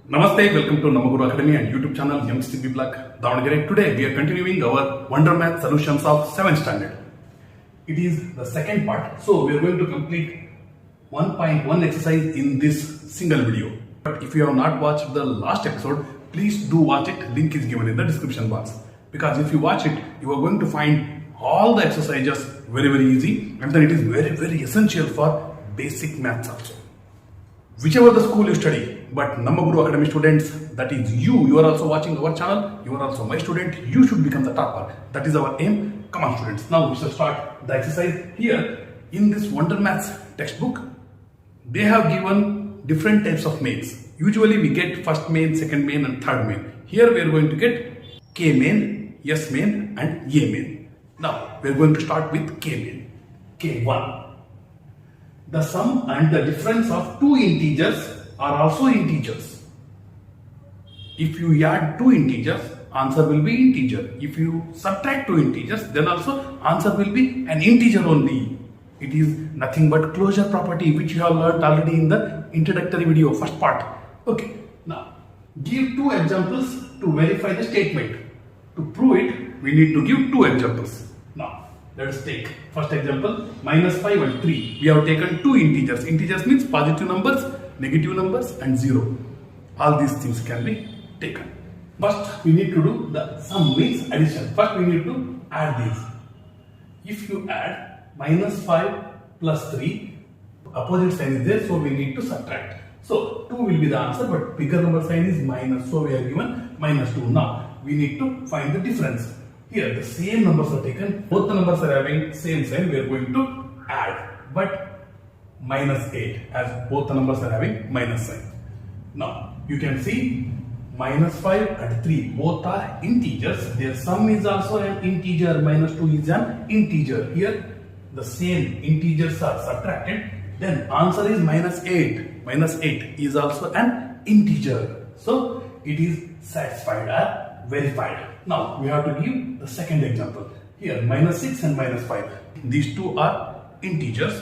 Namaste, welcome to Namma Guru Academy and YouTube channel MCB Black Davangere. Today we are continuing our Wonder Math solutions of 7th standard. It is the second part, so we are going to complete 1.1 exercise in this single video. But if you have not watched the last episode, please do watch it. Link is given in the description box. Because if you watch it, you are going to find all the exercises very easy, and then it is very essential for basic maths also. Whichever the school you study, but Namma Guru Academy students, that is you are also watching our channel, you are also my student, you should become the topper. That is our aim. Come on students, now we shall start the exercise. Here in this Wonder Maths textbook, they have given different types of mains. Usually we get first main, second main and third main. Here we are going to get K main, S main and A main. Now we are going to start with K main, K1. The sum and the difference of two integers are also integers. If you add two integers, answer will be integer. If you subtract two integers, then also answer will be an integer only. It is nothing but closure property, which you have learned already in the introductory video, first part. Okay, now give two examples to verify the statement. To prove it, we need to give two examples. Now let us take first example, -5 and 3. We have taken two integers. Integers means positive numbers, negative numbers and 0. All these things can be taken. First we need to do the sum means addition. First we need to add these. If you add -5 plus 3, opposite sign is there, so we need to subtract. So 2 will be the answer, but bigger number sign is minus, so we are given -2. Now we need to find the difference. Here the same numbers are taken, both the numbers are having same sign, we are going to add, but -8 as both the numbers are having minus sign. Now you can see -5 and 3 both are integers, their sum is also an integer, -2 is an integer. Here the same integers are subtracted, then answer is -8. -8 is also an integer, so it is satisfied or verified. Now we have to give the second example. Here -6 and -5. These two are integers.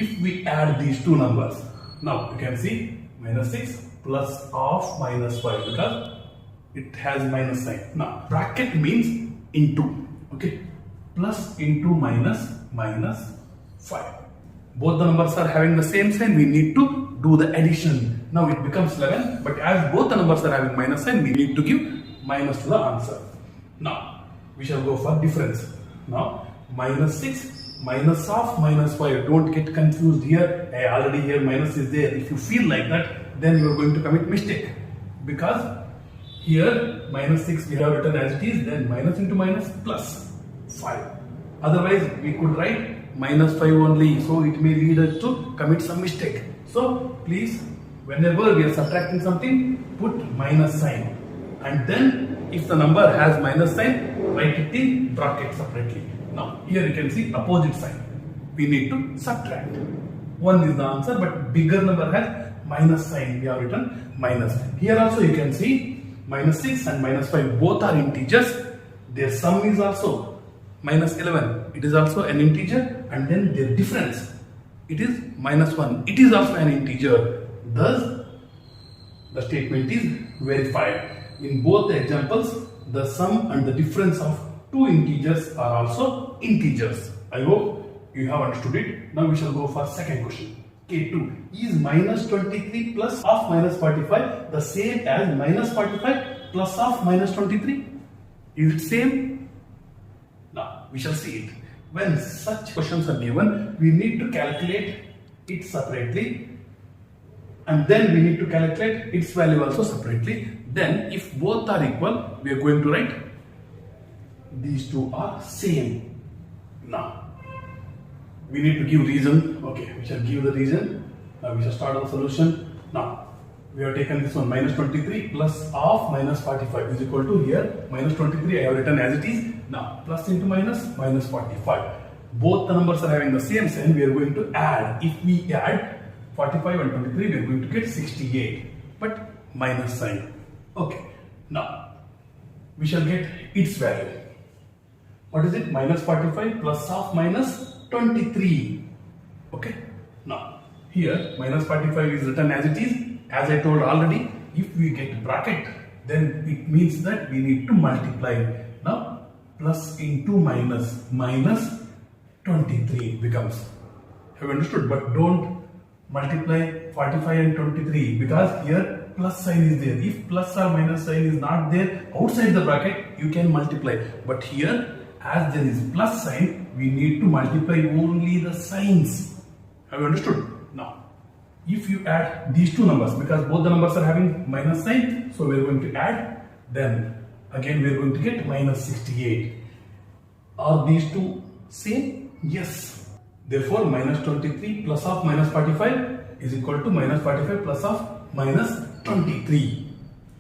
If we add these two numbers, now you can see -6 plus of -5 because it has minus sign. Now bracket means into. Okay, plus into -5. Both the numbers are having the same sign. We need to do the addition. Now it becomes 11. But as both the numbers are having minus sign, we need to give minus to the answer. Now we shall go for difference. Now -6 minus of -5. Don't get confused here. Already here minus is there. If you feel like that, then you are going to commit mistake, because here -6 we have written as it is, then minus into minus plus 5. Otherwise we could write -5 only, so it may lead us to commit some mistake. So please, whenever we are subtracting something, put minus sign. And then if the number has minus sign, write it in bracket separately. Now here you can see opposite sign. We need to subtract. 1 is the answer, but bigger number has minus sign. We have written minus. Here also you can see -6 and -5 both are integers. Their sum is also -11. It is also an integer, and then their difference, it is -1. It is also an integer. Thus the statement is verified. In both the examples, the sum and the difference of two integers are also integers. I hope you have understood it. Now we shall go for second question. K2. Is -23 plus of -45 the same as -45 plus of -23? Is it same? Now we shall see it. When such questions are given, we need to calculate it separately, and then we need to calculate its value also separately. Then if both are equal, we are going to write these two are same. Now we need to give reason. Okay, we shall give the reason. Now we shall start our solution. Now we have taken this one, -23 plus of -45 is equal to, here -23 I have written as it is. Now plus into minus, -45. Both the numbers are having the same sign. We are going to add. If we add 45 and 23, we are going to get 68, but minus sign. Okay, now we shall get its value. What is it? -45 plus of -23. Okay, now here -45 is written as it is. As I told already, if we get bracket, then it means that we need to multiply. Now plus into minus, minus 23 becomes. Have you understood? But don't multiply 45 and 23 because here plus sign is there. If plus or minus sign is not there outside the bracket, you can multiply. But here, as there is plus sign, we need to multiply only the signs. Have you understood? Now, if you add these two numbers, because both the numbers are having minus sign, so we are going to add, then again we are going to get minus 68. Are these two same? Yes. Therefore, minus 23 plus of minus 45 is equal to minus 45 plus of minus 23.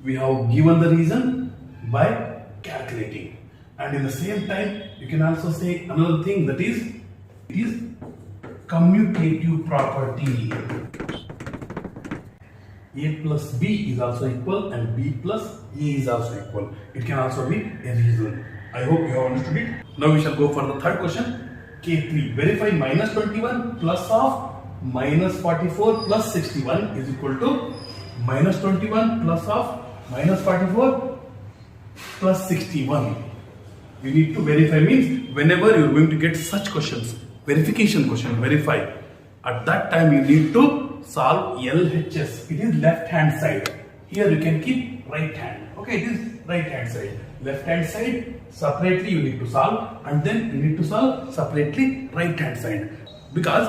We have given the reason by calculating. And in the same time, you can also say another thing, that is, it is commutative property. A plus B is also equal and B plus A is also equal. It can also be a reason. I hope you have understood it. Now we shall go for the third question. K3. Verify minus 21 plus of minus 44 plus 61 is equal to minus 21 plus of minus 44 plus 61. You need to verify means whenever you are going to get such questions, verification question, verify. At that time you need to solve LHS. It is left hand side. Here you can keep right hand. Okay, it is right hand side. Left hand side separately you need to solve, and then you need to solve separately right hand side. Because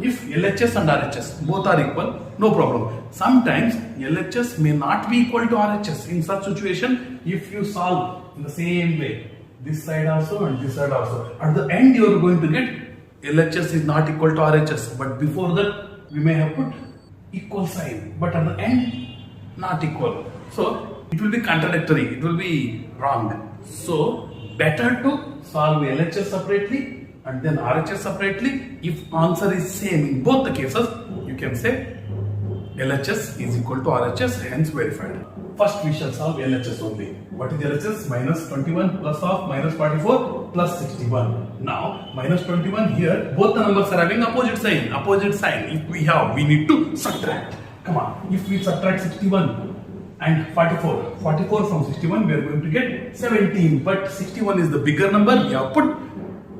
if LHS and RHS both are equal, no problem. Sometimes LHS may not be equal to RHS. In such situation, if you solve in the same way, this side also and this side also, at the end you are going to get LHS is not equal to RHS, but before that we may have put equal sign, but at the end not equal. So it will be contradictory, it will be wrong. So better to solve LHS separately and then RHS separately. If answer is same in both the cases, you can say LHS is equal to RHS, hence verified. First we shall solve LHS only. What is LHS? Minus 21 plus of minus 44 plus 61. Now minus 21 here, both the numbers are having opposite sign. Opposite sign if we have, we need to subtract. Come on, if we subtract 61 and 44 from 61, we are going to get 17. But 61 is the bigger number, we have put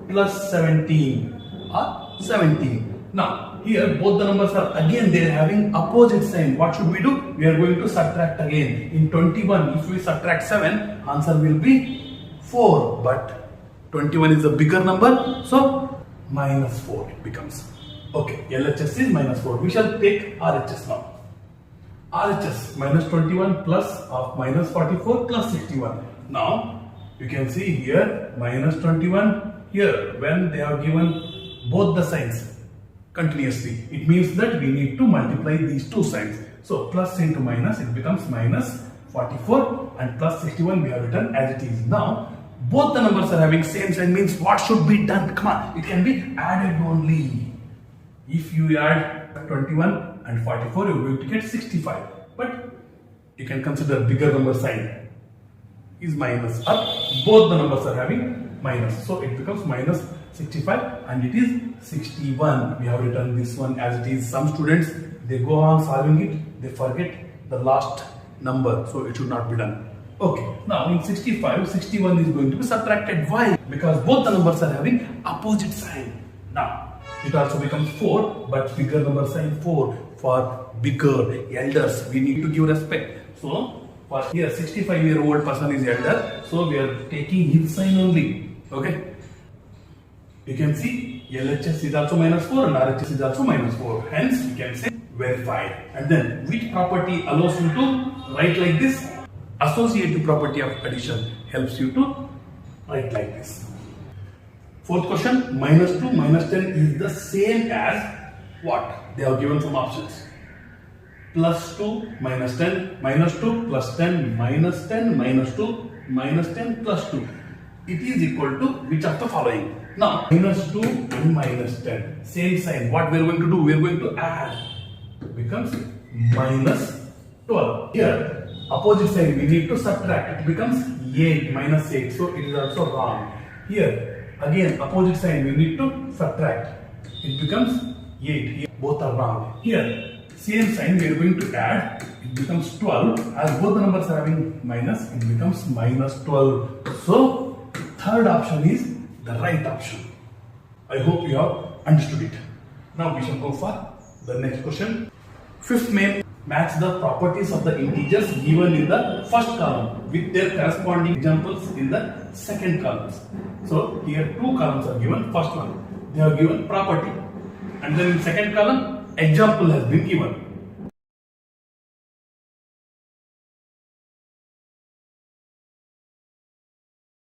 plus 17 or 17. Now here both the numbers are again they are having opposite sign. What should we do? We are going to subtract again. In 21, if we subtract 7, answer will be 4. But 21 is a bigger number, so minus 4 it becomes. Okay, LHS is minus 4. We shall take RHS now. RHS minus 21 plus of minus 44 plus 61. Now you can see here minus 21 here when they have given both the signs continuously. It means that we need to multiply these two signs. So plus into minus, it becomes minus 44 and plus 61 we have written as it is. Now both the numbers are having same sign means what should be done? Come on, it can be added only. If you add 21 and 44, you are going to get 65. But you can consider bigger number sign is minus, or both the numbers are having minus. So it becomes minus 65 and it is 61. We have written this one as it is. Some students, they go on solving it, they forget the last number. So it should not be done. Okay, now in 65, 61 is going to be subtracted. Why? Because both the numbers are having opposite sign. Now it also becomes 4, but bigger number sign 4. For bigger elders, we need to give respect. So for here 65-year-old person is elder, so we are taking his sign only. Okay, you can see LHS is also minus 4 and RHS is also minus 4. Hence we can say verified. And then which property allows you to write like this? Associative property of addition helps you to write like this. Fourth question, minus 2 minus 10 is the same as what? They have given some options. Plus 2 minus 10, minus 2 plus 10, minus 10 minus 2, minus 10 plus 2. It is equal to which of the following? Now minus 2 and minus 10. Same sign. What we are going to do? We are going to add. It becomes minus 12. Here opposite side we need to subtract. It becomes 8 minus 8. So it is also wrong. Here again opposite side we need to subtract. It becomes 8. Here both are wrong. Here same sign we are going to add. it becomes 12. As both the numbers are having minus, it becomes minus 12. So third option is the right option. I hope you have understood it. Now we shall go for the next question. Fifth main, match the properties of the integers given in the first column with their corresponding examples in the second column. So here two columns are given. First one, they have given property, and then in second column, example has been given.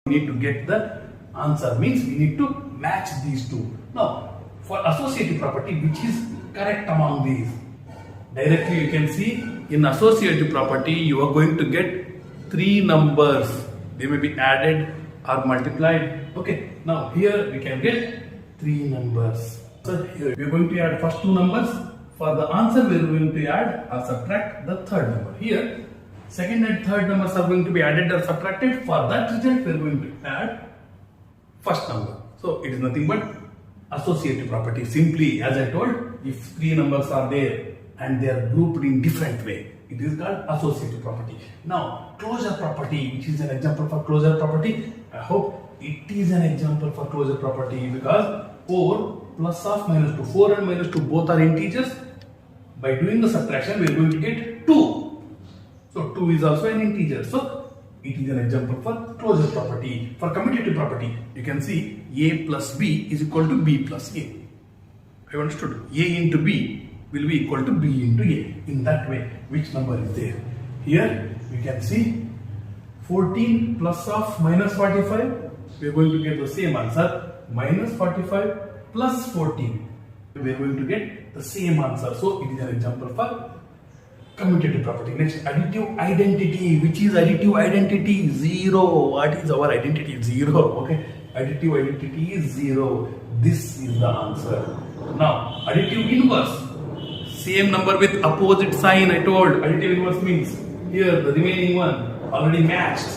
We need to get the answer, means we need to match these two. Now, for associative property, which is correct among these? Directly you can see in associative property you are going to get three numbers. They may be added or multiplied. Okay, now here we can get three numbers. So here we are going to add first two numbers. For the answer we are going to add or subtract the third number. Here second and third numbers are going to be added or subtracted. For that result we are going to add first number. So it is nothing but associative property. Simply, as I told, if three numbers are there and they are grouped in different way, it is called associative property. Now closure property, which is an example for closure property. I hope it is an example for closure property, because 4 plus of minus 2, 4 and minus 2 both are integers. By doing the subtraction we are going to get 2. So 2 is also an integer. So it is an example for closure property. For commutative property, you can see a plus b is equal to b plus a. I understood. A into b will be equal to b into a. In that way, which number is there? Here we can see 14 plus of minus 45. We are going to get the same answer. Minus 45 plus 14. We are going to get the same answer. So it is an example for commutative property. Next, additive identity. Which is additive identity? 0. What is our identity? 0. Okay. Additive identity is 0. This is the answer. Now, additive inverse. Same number with opposite sign. I told additive inverse means here the remaining one already matched.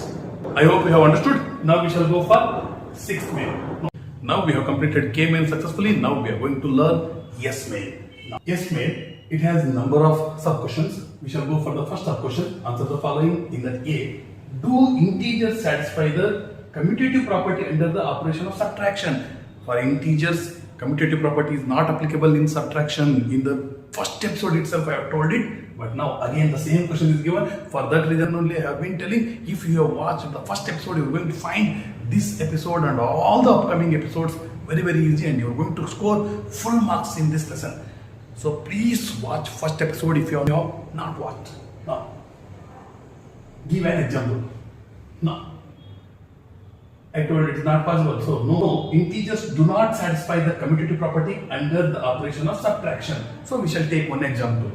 I hope you have understood. Now we shall go for sixth main. Now we have completed K main successfully. Now we are going to learn yes main. Now, yes main, it has a number of sub questions. We shall go for the first sub question. Answer the following in that A. Do integers satisfy the commutative property under the operation of subtraction? For integers, commutative property is not applicable in subtraction. In the first episode itself I have told it, but now again the same question is given. For that reason only I have been telling, if you have watched the first episode, you are going to find this episode and all the upcoming episodes very easy, and you are going to score full marks in this lesson. So please watch first episode if you have not watched. Now, give an example. Now, I told it is not possible. So no, integers do not satisfy the commutative property under the operation of subtraction. So we shall take one example.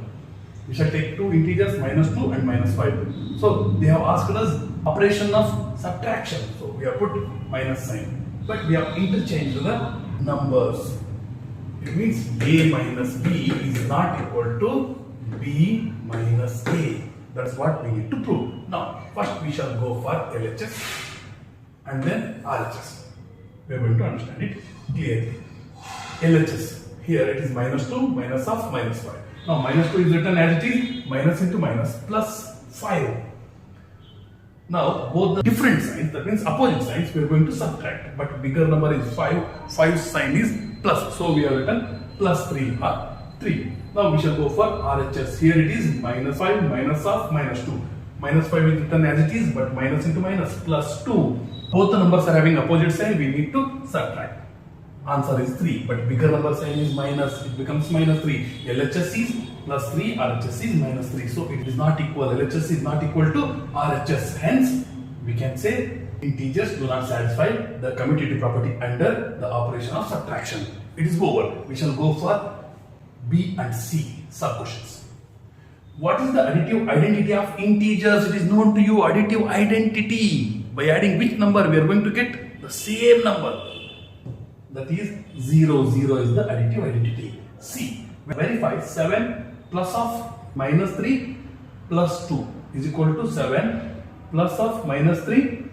We shall take two integers, minus 2 and minus 5. So they have asked us operation of subtraction. So we have put minus sign. But we have interchanged the numbers. It means a minus b is not equal to b minus a. That's what we need to prove. Now, first we shall go for LHS and then RHS. We are going to understand it clearly. LHS, here it is minus 2, minus of minus 5. Now, minus 2 is written as it is, minus into minus, plus 5. Now, both the different signs, that means opposite signs, we are going to subtract. But bigger number is 5, 5 sign is plus. So, we have written plus 3 or 3. Now, we shall go for RHS. Here it is minus 5, minus of minus 2. Minus 5 is written as it is, but minus into minus, plus 2. Both the numbers are having opposite sign, we need to subtract. Answer is 3, but bigger number sign is minus, it becomes minus 3. LHS is plus 3, RHS is minus 3. So it is not equal, LHS is not equal to RHS. Hence, we can say integers do not satisfy the commutative property under the operation of subtraction. It is over. We shall go for B and C sub questions. What is the additive identity of integers? It is known to you, additive identity. By adding which number, we are going to get the same number. That is 0, 0 is the additive identity. C. Verify 7 plus of minus 3 plus 2 is equal to 7 plus of minus 3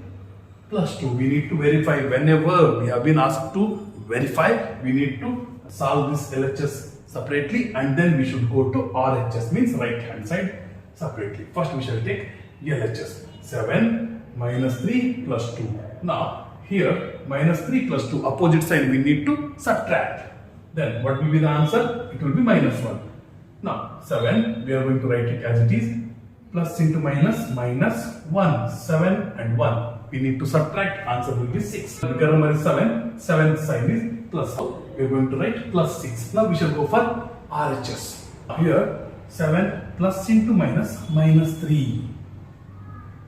plus 2. We need to verify. Whenever we have been asked to verify, we need to solve this LHS separately and then we should go to RHS, means right hand side separately. First we shall take LHS. 7 minus 3 plus 2. Now here minus 3 plus 2 opposite sign we need to subtract. Then what will be the answer? It will be minus 1. Now 7 we are going to write it as it is. Plus into minus, minus 1. 7 and 1. We need to subtract. Answer will be 6. The bigger number is 7. 7th sign is plus. So we are going to write plus 6. Now we shall go for RHS. Here 7 plus into minus, minus 3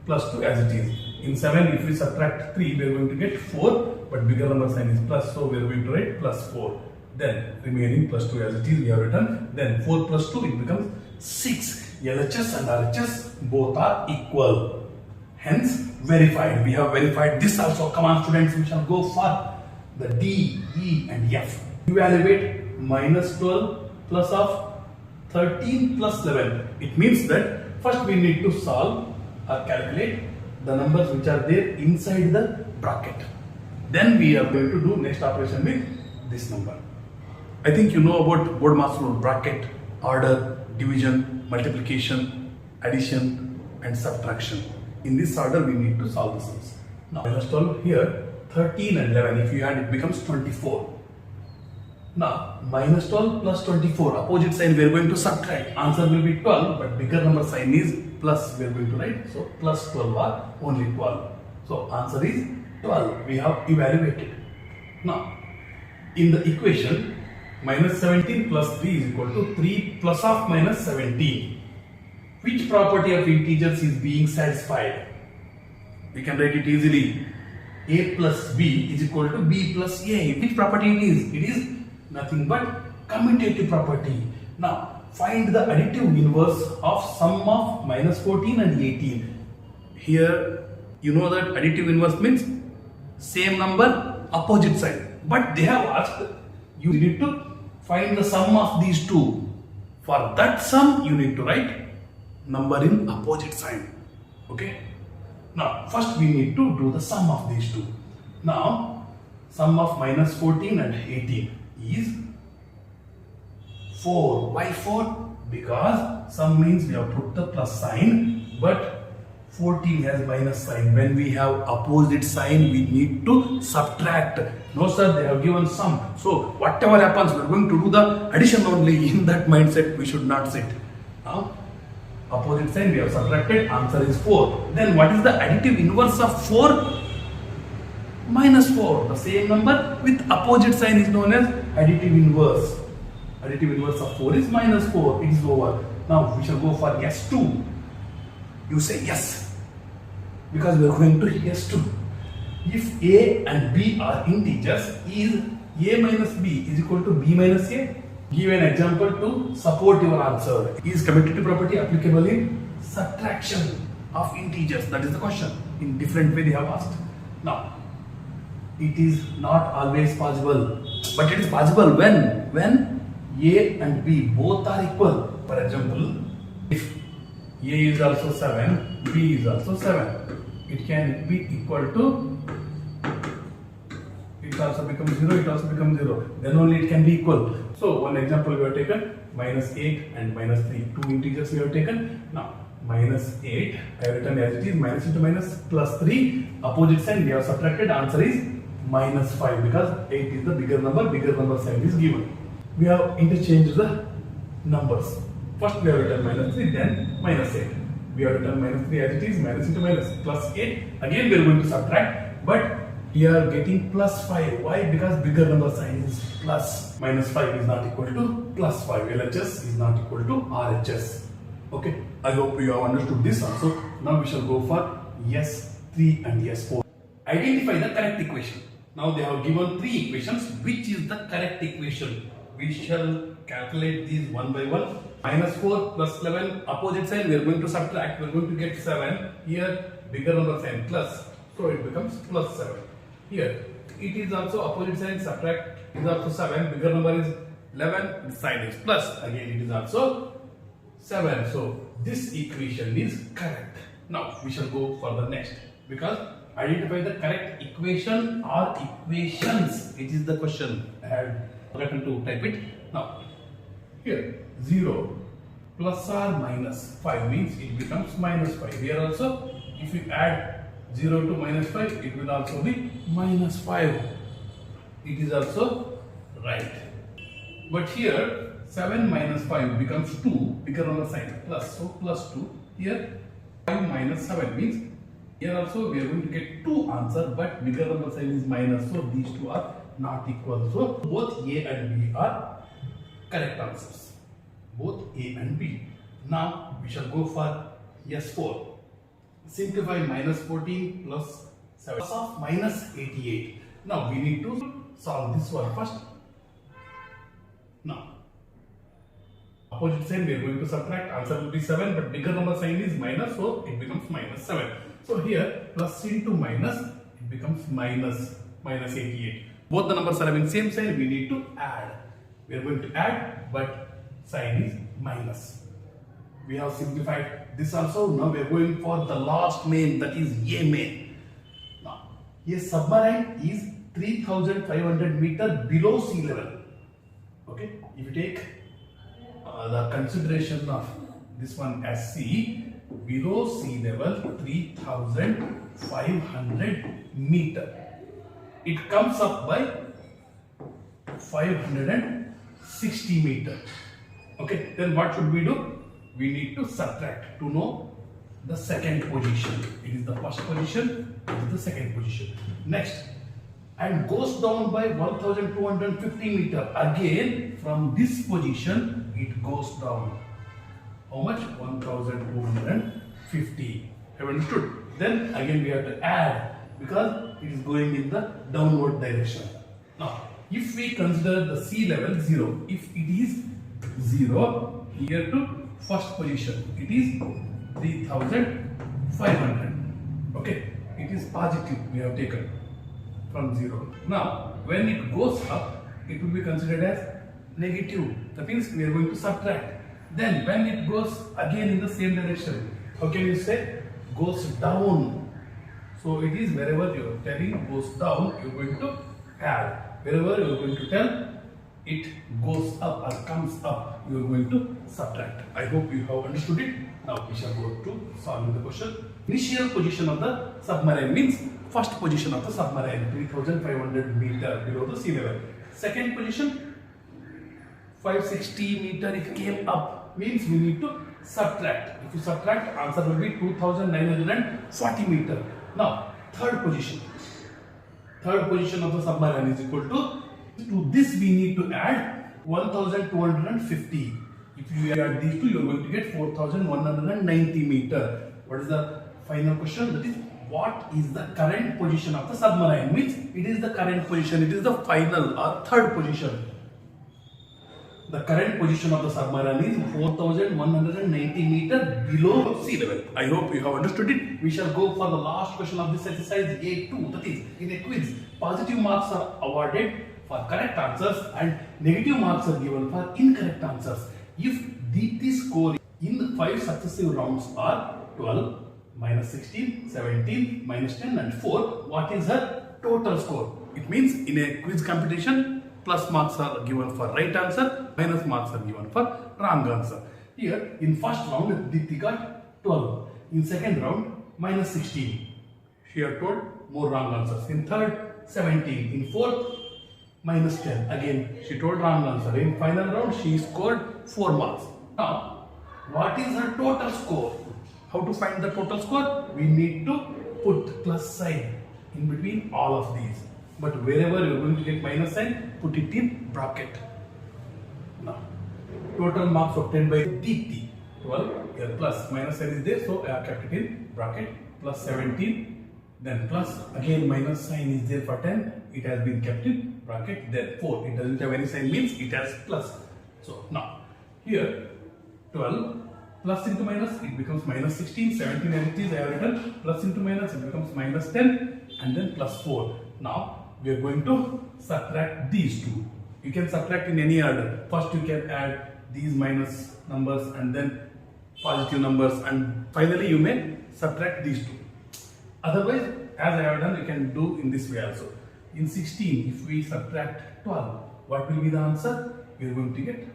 plus 2 as it is. In 7 if we subtract 3 we are going to get 4, but bigger number sign is plus, so we are going to write plus 4. Then remaining plus 2 as it is we have written. Then 4 plus 2 it becomes 6. LHS and RHS both are equal. Hence verified. We have verified this also. Come on students, we shall go for the D, E and F. Evaluate minus 12 plus of 13 plus 11. It means that first we need to solve or calculate the numbers which are there inside the bracket. Then we are going to do next operation with this number. I think you know about board master rule: bracket, order, division, multiplication, addition and subtraction. In this order we need to solve the sums. Now minus 12 here, 13 and 11, if you add it becomes 24. Now minus 12 plus 24, opposite sign we are going to subtract. Answer will be 12, but bigger number sign is plus, we are going to write. So plus 12 or only 12. So answer is 12. We have evaluated. Now in the equation, minus 17 plus 3 is equal to 3 plus of minus 17. Which property of integers is being satisfied? We can write it easily. A plus B is equal to B plus A. Which property it is? It is nothing but commutative property. Now find the additive inverse of sum of minus 14 and 18. Here you know that additive inverse means same number, opposite sign. But they have asked you need to find the sum of these two. For that sum you need to write number in opposite sign. Okay. Now first we need to do the sum of these two. Now sum of minus 14 and 18 is 4. Why 4? Because sum means we have put the plus sign, but 14 has minus sign. When we have opposite sign we need to subtract. No sir, they have given sum. So whatever happens we are going to do the addition only. In that mindset we should not sit. Now opposite sign we have subtracted, answer is 4. Then what is the additive inverse of 4? Minus 4. The same number with opposite sign is known as additive inverse. Additive inverse of 4 is minus 4. It is over. Now we shall go for S2. You say yes, because we are going to S2. If A and B are integers, is A minus B is equal to B minus A? Give an example to support your answer. Is commutative property applicable in subtraction of integers? That is the question. In different way they have asked. Now, it is not always possible, but it is possible when A and B both are equal. For example, if A is also 7, B is also 7, it can be equal to, it also becomes 0, it also becomes 0. Then only it can be equal. So one example we have taken, minus 8 and minus 3. Two integers we have taken. Now minus 8, I have written as it is, minus into minus plus 3. Opposite sign we have subtracted, answer is minus 5, because 8 is the bigger number sign is given. We have interchanged the numbers. First we have written minus 3, then minus 8. We have written minus 3 as it is, minus into minus plus 8. Again we are going to subtract, but we are getting plus 5. Why? Because bigger number sign is plus. Minus 5 is not equal to plus 5. LHS is not equal to RHS. Okay. I hope you have understood this also. Now we shall go for S3 and S4. Identify the correct equation. Now they have given 3 equations. Which is the correct equation? We shall calculate these one by one. Minus 4 plus 11, opposite sign we are going to subtract. We are going to get 7. Here bigger number sign plus. So it becomes plus 7. Here it is also opposite sign, subtract, is also 7, bigger number is 11, the sign is plus, again it is also 7. So this equation is correct. Now we shall go for the next, because identify the correct equation or equations, it is the question. I had forgotten to type it. Now here 0, plus or minus 5 means it becomes minus 5. Here also, if you add 0 to minus 5, it will also be minus 5. It is also right. But here, 7 minus 5 becomes 2, bigger number sign, plus, so plus 2. Here, 5 minus 7 means, here also we are going to get 2 answers, but bigger number sign is minus, so these two are not equal. So, both A and B are correct answers. Both A and B. Now, we shall go for S4. Simplify minus 14 plus 7 plus of minus 88. Now, we need to solve this one first. Now, opposite sign we are going to subtract, answer will be 7, but bigger number sign is minus, so it becomes minus 7. So here plus into minus, it becomes minus 88. Both the numbers are having same sign, we need to add. We are going to add, but sign is minus. We have simplified this also. Now we are going for the last main, that is A main. Now, a submarine is 3,500 meter below sea level. Okay, if you take the consideration of this one as C, below sea level 3,500 meter, it comes up by 560 meter. Okay, then what should we do? We need to subtract to know the second position. It is the first position, it is the second position. Next, and goes down by 1,250 meter. Again, from this position, it goes down. How much? 1,250. Have you understood? Then again we have to add because it is going in the downward direction. Now, if we consider the sea level 0, if it is 0, here to first position, it is 3,500. Okay, it is positive we have taken from 0. Now, when it goes up, it will be considered as negative. That means we are going to subtract. Then when it goes again in the same direction, how can you say? Goes down. So it is wherever you are telling goes down, you are going to add. Wherever you are going to tell it goes up or comes up, you are going to subtract. I hope you have understood it. Now we shall go to solving the question. Initial position of the submarine means first position of the submarine, 3,500 meter below the sea level. Second position, 560 meter it came up, means we need to subtract. If you subtract, answer will be 2,940 meter. Now, third position of the submarine is equal to this we need to add 1,250. If you add these two, you are going to get 4,190 meter. What is the final question? That is, what is the current position of the submarine? Means it is the current position, it is the final or third position. The current position of the submarine is 4,190 meter below sea level. I hope you have understood it. We shall go for the last question of this exercise A2. That is, in a quiz, positive marks are awarded for correct answers and negative marks are given for incorrect answers. If the score in 5 successive rounds are 12, minus 16, 17, minus 10 and 4, what is her total score? It means in a quiz competition, plus marks are given for right answer, minus marks are given for wrong answer. Here, in first round, Diti got 12. In second round, minus 16. She had told more wrong answers. In third, 17. In fourth, minus 10. Again, she told wrong answer. In final round, she scored 4 marks. Now, what is her total score? How to find the total score? We need to put plus sign in between all of these. But wherever you are going to get minus sign, put it in bracket. Now, total marks obtained by Deepti, 12, here plus minus sign is there, so I have kept it in bracket, plus 17, then plus, again minus sign is there for 10, it has been kept in bracket, then 4, it doesn't have any sign means it has plus. So now, here 12, plus into minus, it becomes minus 16, 17 as it is, I have written, plus into minus, it becomes minus 10, and then plus 4. Now, we are going to subtract these two. You can subtract in any order. First you can add these minus numbers and then positive numbers, and finally you may subtract these two. Otherwise, as I have done, you can do in this way also. In 16, if we subtract 12, what will be the answer? We are going to get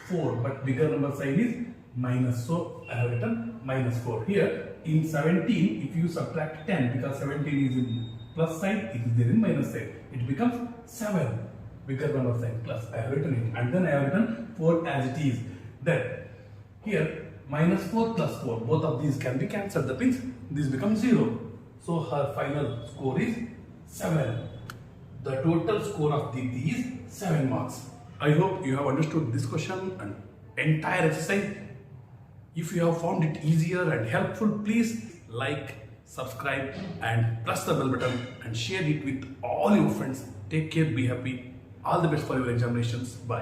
4, but bigger number sign is minus, so I have written minus 4. Here in 17, if you subtract 10, because 17 is in plus sign, it is there in minus sign, it becomes 7, bigger number sign, plus. I have written it, and then I have written 4 as it is. Then here minus 4 plus 4, both of these can be cancelled, that means this becomes 0. So her final score is 7. The total score of Deepthi is 7 marks. I hope you have understood this question and entire exercise. If you have found it easier and helpful, please like, subscribe and press the bell button and share it with all your friends. Take care, be happy. All the best for your examinations. Bye.